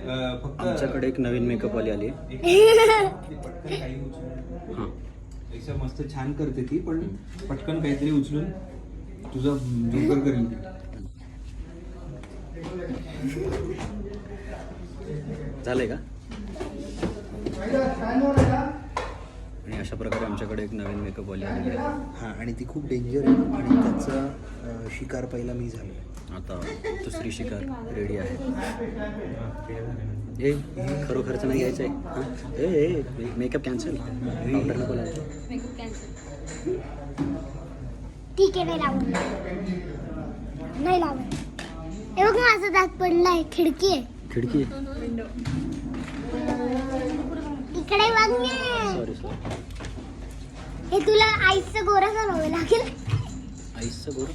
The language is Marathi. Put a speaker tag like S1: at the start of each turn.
S1: फक्त
S2: आमच्याकडे एक नवीन मेकअपवाली आली
S1: पटकन काही उचलून
S2: हां
S1: एकदम मस्त छान करते ती, पण पटकन काहीतरी उचलून तुझा जोकर करेल ती.
S2: झालंय का? आणि अशा प्रकारे आमच्याकडे एक नवीन मेकअपवाली आलेली आहे.
S3: हां, आणि ती खूप डेंजर आहे आणि त्याचा शिकार पहिला मी झालो.
S2: आता दुसरी शिकार रेडी आहे. हे खरोखरचं नाही यायचं आहे. हां ए मेकअप कॅन्सल, पावडर नको लावायचं.
S4: Makeup cancel.
S5: ठीक आहे, नाही लावून नाही लावून. हे बघ माझा दात पडलाय, खिडकी आहे.
S2: खिडकी
S4: विंडो.
S5: इकडे बघ ना.
S2: Sorry sorry.
S5: हे तुला आईचं गोरा करावं लागेल.
S2: आईसचं गोरं.